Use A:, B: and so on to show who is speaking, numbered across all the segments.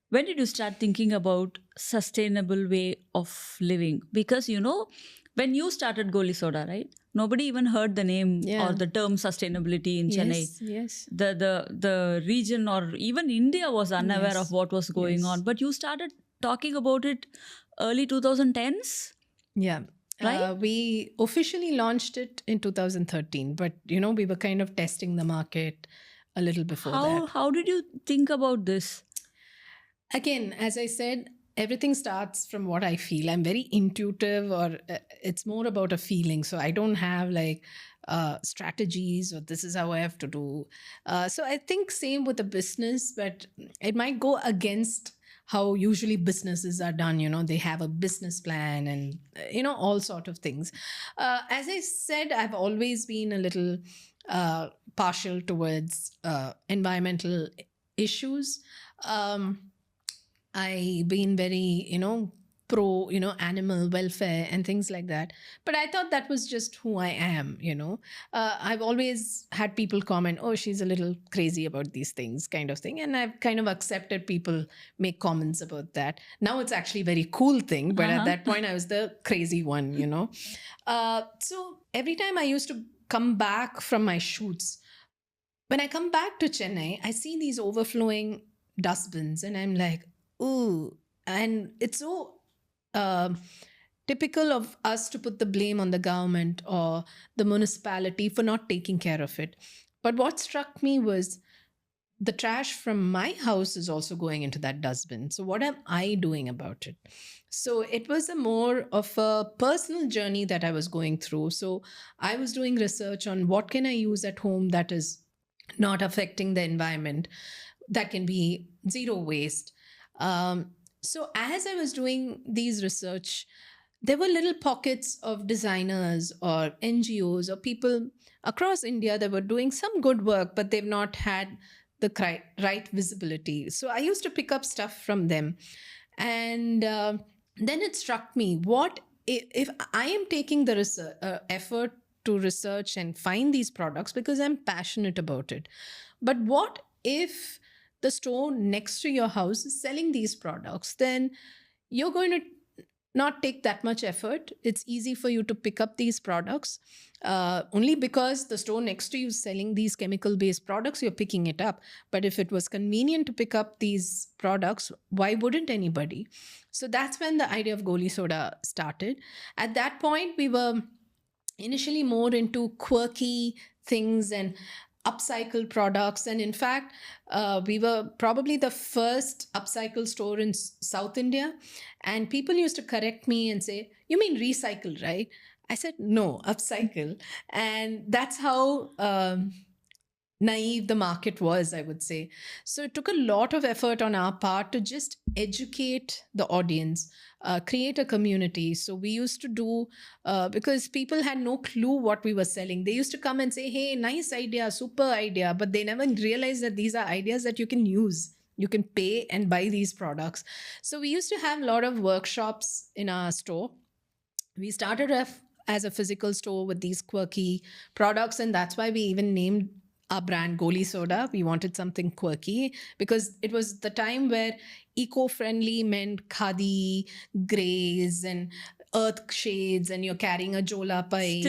A: when did you start thinking about sustainable way of living? Because when you started Goli Soda, right? Nobody even heard the name or
B: Yeah.
A: the term sustainability in Chennai.
B: Yes.
A: The region or even India was unaware of
B: Yes.
A: what was going on.
B: Yes.
A: But you started talking about it early 2010s,
B: Yeah.
A: right?
B: We officially launched it in 2013, but we were kind of testing the market a little before
A: How
B: that.
A: how did you think about this?
B: Again, as I said, everything starts from what I feel. I'm very intuitive, or it's more about a feeling. So I don't have like strategies or this is how I have to do. So I think same with the business, but it might go against how usually businesses are done. They have a business plan and all sort of things. As I said, I've always been a little partial towards environmental issues. I been very, pro, animal welfare and things like that. But I thought that was just who I am. I've always had people comment, oh, she's a little crazy about these things, kind of thing. And I've kind of accepted people make comments about that. Now it's actually a very cool thing. But at that point, I was the crazy one. So every time I used to come back from my shoots, when I come back to Chennai, I see these overflowing dustbins and I'm like, ooh. And it's so um typical of us to put the blame on the government or the municipality for not taking care of it. But what struck me was the trash from my house is also going into that dustbin. So what am I doing about it? So it was a more of a personal journey that I was going through. So I was doing research on what can I use at home that is not affecting the environment, that can be zero waste. So as I was doing these research, there were little pockets of designers or NGOs or people across India that were doing some good work, but they've not had the right visibility. So I used to pick up stuff from them. And then it struck me, what if I am taking the effort to research and find these products because I'm passionate about it. But what if the store next to your house is selling these products? Then you're going to not take that much effort. It's easy for you to pick up these products. Only because the store next to you is selling these chemical based products, you're picking it up. But if it was convenient to pick up these products, why wouldn't anybody? So that's when the idea of Goli Soda started. At that point, we were initially more into quirky things and upcycled products. And in fact, we were probably the first upcycle store in South India. And people used to correct me and say, you mean recycle, right? I said, no, upcycle. And that's how naive the market was, I would say. So it took a lot of effort on our part to just educate the audience, create a community. So we used to do, because people had no clue what we were selling. They used to come and say, hey, nice idea, super idea. But they never realized that these are ideas that you can use. You can pay and buy these products. So we used to have a lot of workshops in our store. We started as a physical store with these quirky products. And that's why we even named our brand Goli Soda. We wanted something quirky because it was the time where eco-friendly meant khadi, grays, and earth shades, and you're carrying a jola pai,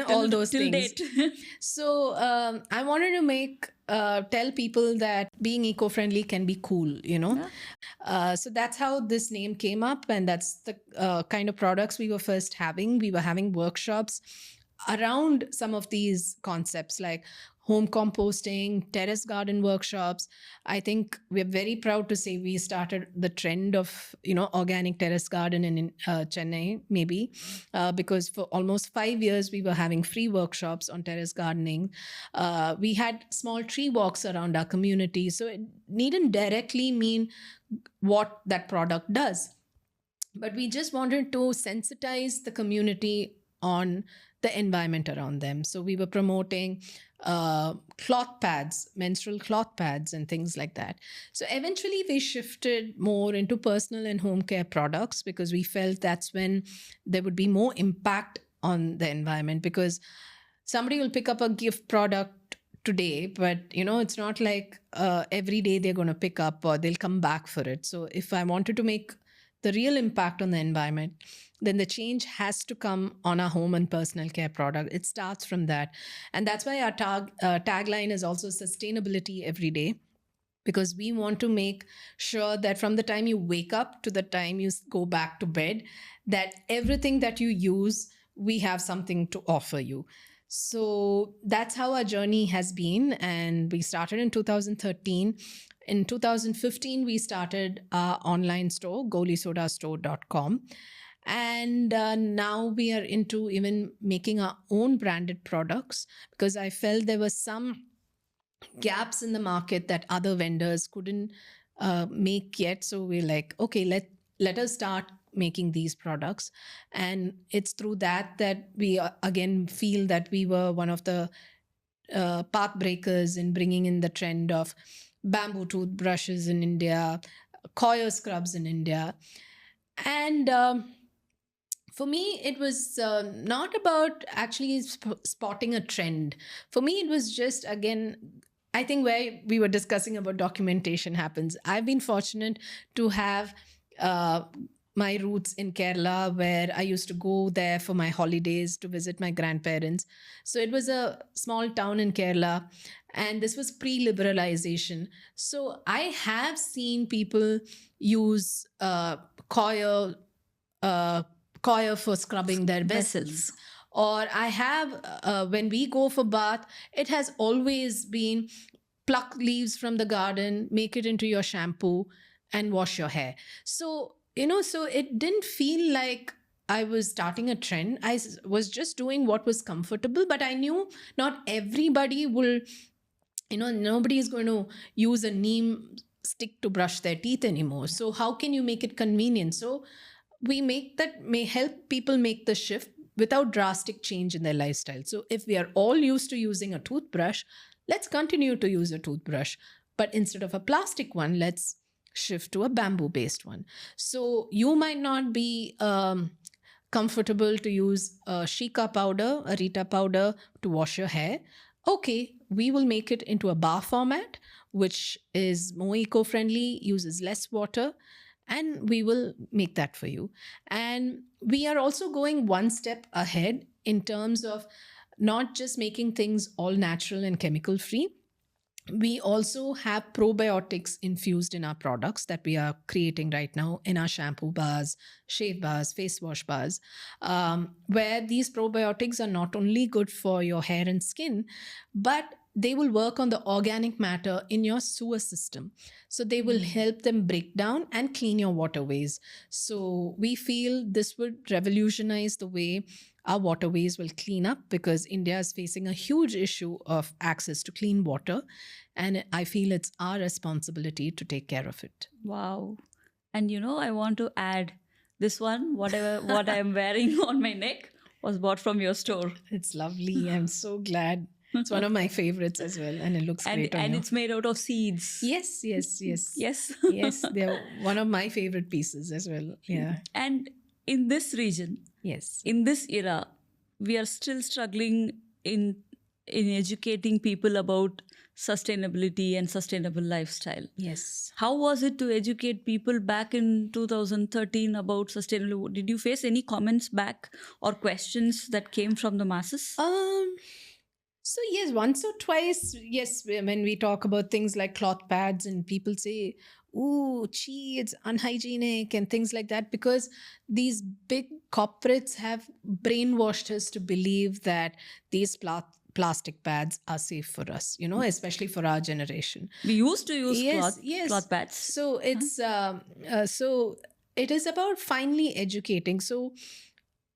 B: all those
A: till
B: things.
A: date.
B: So I wanted to tell people that being eco-friendly can be cool, So that's how this name came up, and that's the kind of products we were first having. We were having workshops around some of these concepts like home composting, terrace garden workshops. I think we're very proud to say we started the trend of, organic terrace garden in Chennai, maybe, because for almost 5 years, we were having free workshops on terrace gardening. We had small tree walks around our community. So it needn't directly mean what that product does. But we just wanted to sensitize the community on the environment around them. So we were promoting cloth pads, menstrual cloth pads, and things like that. So eventually we shifted more into personal and home care products because we felt that's when there would be more impact on the environment, because somebody will pick up a gift product today, but it's not like every day they're going to pick up or they'll come back for it. So if I wanted to make the real impact on the environment, then the change has to come on our home and personal care product. It starts from that. And that's why our tagline is also sustainability every day, because we want to make sure that from the time you wake up to the time you go back to bed, that everything that you use, we have something to offer you. So that's how our journey has been. And we started in 2013. In 2015, we started our online store, golisodastore.com. And now we are into even making our own branded products, because I felt there was some gaps in the market that other vendors couldn't make yet. So we're like, okay, let us start making these products. And it's through that we again feel that we were one of the path breakers in bringing in the trend of bamboo toothbrushes in India, coir scrubs in India. And for me, it was not about actually spotting a trend. For me, it was just, again, I think where we were discussing about documentation happens. I've been fortunate to have my roots in Kerala, where I used to go there for my holidays to visit my grandparents. So it was a small town in Kerala, and this was pre-liberalization. So I have seen people use coir for scrubbing their vessels. Or I have, when we go for bath, it has always been pluck leaves from the garden, make it into your shampoo, and wash your hair. So, so it didn't feel like I was starting a trend. I was just doing what was comfortable, but I knew not everybody will, nobody is going to use a neem stick to brush their teeth anymore. So how can you make it convenient? So we may help people make the shift without drastic change in their lifestyle. So if we are all used to using a toothbrush, let's continue to use a toothbrush. But instead of a plastic one, let's shift to a bamboo-based one. So you might not be comfortable to use a shika powder, a Rita powder to wash your hair. Okay, we will make it into a bar format, which is more eco-friendly, uses less water, and we will make that for you. And we are also going one step ahead in terms of not just making things all natural and chemical free. We also have probiotics infused in our products that we are creating right now in our shampoo bars, shave bars, face wash bars, where these probiotics are not only good for your hair and skin, but they will work on the organic matter in your sewer system. So they will help them break down and clean your waterways. So we feel this would revolutionize the way our waterways will clean up, because India is facing a huge issue of access to clean water. And I feel it's our responsibility to take care of it.
A: Wow. And I want to add this one, what I'm wearing on my neck was bought from your store.
B: It's lovely. I'm so glad. It's one of my favorites as well, and it looks great on you.
A: And it's made out of seeds.
B: Yes.
A: Yes.
B: Yes, they're one of my favorite pieces as well. Yeah.
A: And in this region,
B: yes,
A: in this era, we are still struggling in educating people about sustainability and sustainable lifestyle.
B: Yes.
A: How was it to educate people back in 2013 about sustainability? Did you face any comments back or questions that came from the masses?
B: So yes, once or twice, yes, when we talk about things like cloth pads and people say, ooh, gee, it's unhygienic and things like that, because these big corporates have brainwashed us to believe that these plastic pads are safe for us, especially for our generation.
A: We used to use cloth pads.
B: So it's so it is about finally educating. So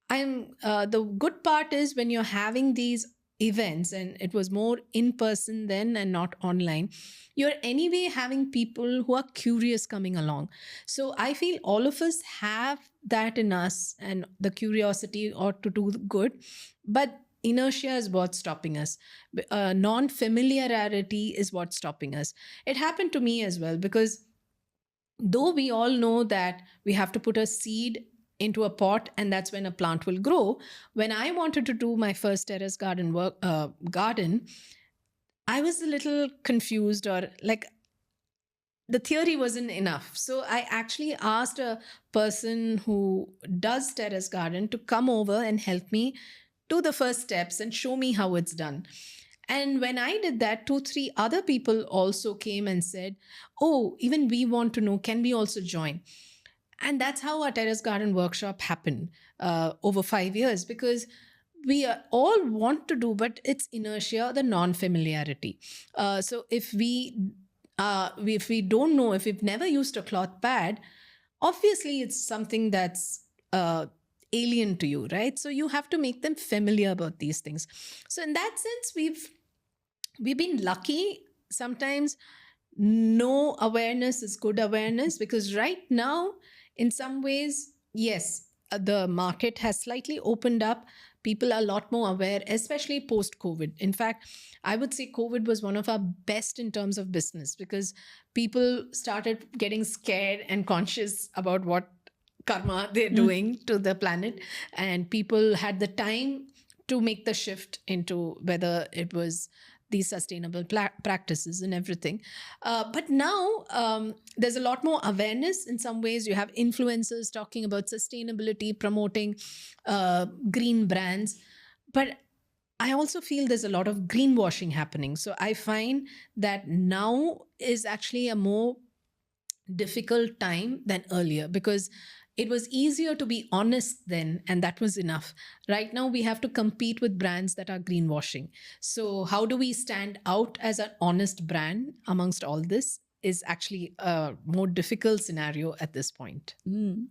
B: the good part is when you're having these events, and it was more in person then and not online, you're anyway having people who are curious coming along. So I feel all of us have that in us, and the curiosity or to do good, but inertia is what's stopping us. Non-familiarity is what's stopping us. It happened to me as well, because though we all know that we have to put a seed into a pot and that's when a plant will grow, when I wanted to do my first terrace garden, I was a little confused, or like the theory wasn't enough. So I actually asked a person who does terrace garden to come over and help me do the first steps and show me how it's done. And when I did that, two, three other people also came and said, "Oh, even we want to know, can we also join?" And that's how our terrace garden workshop happened over 5 years, because we all want to do, but it's inertia, the non-familiarity. So if we don't know, if we've never used a cloth pad, obviously it's something that's alien to you, right? So you have to make them familiar about these things. So in that sense, we've been lucky. Sometimes no awareness is good awareness, because right now, in some ways, yes, the market has slightly opened up. People are a lot more aware, especially post COVID. In fact, I would say COVID was one of our best in terms of business, because people started getting scared and conscious about what karma they're
A: Mm.
B: doing to the planet, and people had the time to make the shift into whether it was these sustainable practices and everything. But now there's a lot more awareness. In some ways, you have influencers talking about sustainability, promoting green brands. But I also feel there's a lot of greenwashing happening. So I find that now is actually a more difficult time than earlier, because it was easier to be honest then, and that was enough. Right now, we have to compete with brands that are greenwashing. So, how do we stand out as an honest brand amongst all this is actually a more difficult scenario at this point.
A: Mm.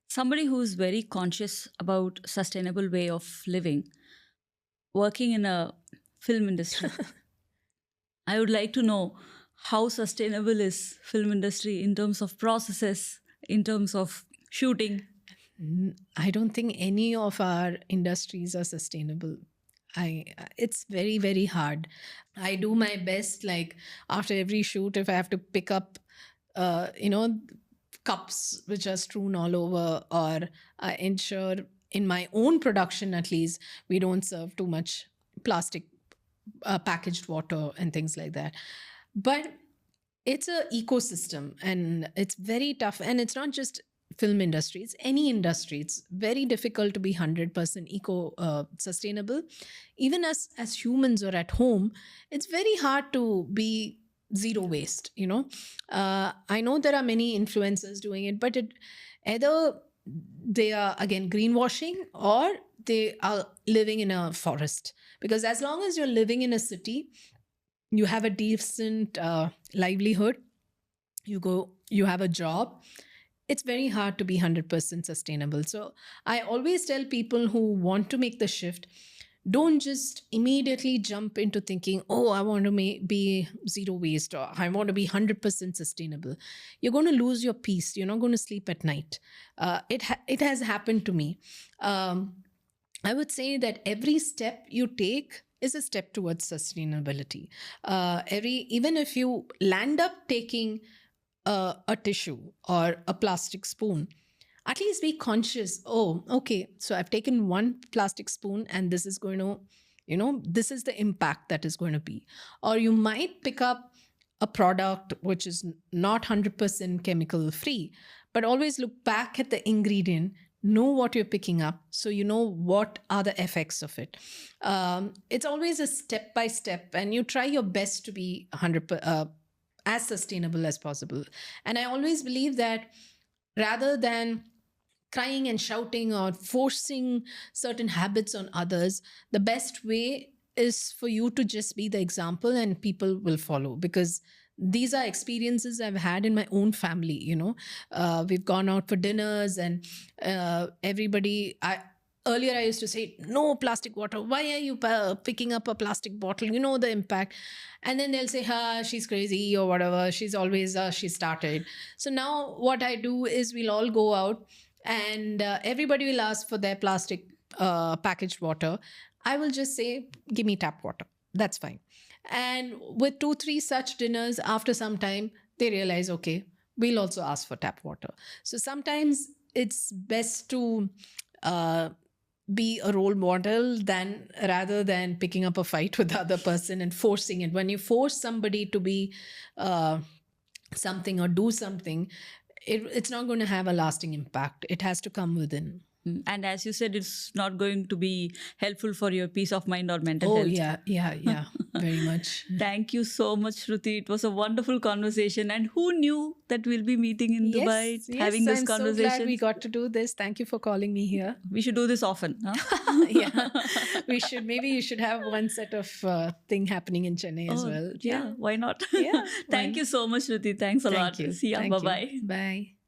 A: Somebody who's very conscious about sustainable way of living, working in a film industry, I would like to know how sustainable is film industry in terms of processes, in terms of shooting.
B: I don't think any of our industries are sustainable. It's very, very hard. I do my best, like after every shoot, if I have to pick up you know, cups which are strewn all over, or ensure in my own production at least we don't serve too much plastic packaged water and things like that. But it's a ecosystem, and it's very tough, and it's not just film industry, it's any industry. It's very difficult to be 100% eco sustainable. Even as humans or at home, it's very hard to be zero waste, you know. I know there are many influencers doing it, but it either they are again greenwashing, or they are living in a forest. Because as long as you're living in a city, you have a decent livelihood, you have a job, it's very hard to be 100% sustainable. So I always tell people who want to make the shift, don't just immediately jump into thinking, oh, I want to be zero waste, or I want to be 100% sustainable. You're going to lose your peace. You're not going to sleep at night. It has happened to me. I would say that every step you take is a step towards sustainability. Even if you land up taking a tissue or a plastic spoon, at least be conscious. Oh, okay, so I've taken one plastic spoon, and this is going to, this is the impact that is going to be. Or you might pick up a product which is not 100% chemical free, but always look back at the ingredient, know what you're picking up, so you know what are the effects of it. It's always a step by step, and you try your best to be 100% as sustainable as possible. And I always believe that rather than crying and shouting or forcing certain habits on others, the best way is for you to just be the example, and people will follow. Because these are experiences I've had in my own family. We've gone out for dinners, and everybody, earlier I used to say, no plastic water, why are you picking up a plastic bottle, you know the impact. And then they'll say, she's crazy or whatever, she's always she started. So now what I do is we'll all go out, and everybody will ask for their plastic packaged water. I will just say, give me tap water, that's fine. And with 2 3 such dinners, after some time they realize, okay, we'll also ask for tap water. So sometimes it's best to be a role model than rather than picking up a fight with the other person and forcing it. When you force somebody to be something or do something, it's not going to have a lasting impact. It has to come within.
A: And as you said, it's not going to be helpful for your peace of mind or mental
B: Oh,
A: health.
B: yeah, very much.
A: Thank you so much, Shruti. It was a wonderful conversation. And who knew that we'll be meeting in Dubai, having this
B: I'm
A: conversation?
B: so glad we got to do this. Thank you for calling me here.
A: We should do this often. Huh?
B: Yeah, we should. Maybe you should have one set of thing happening in Chennai as well.
A: Yeah, why not?
B: Yeah.
A: Thank you so much, Shruti. Thanks a lot.
B: Thank you.
A: See ya.
B: Thank you.
A: Bye-bye.
B: Bye.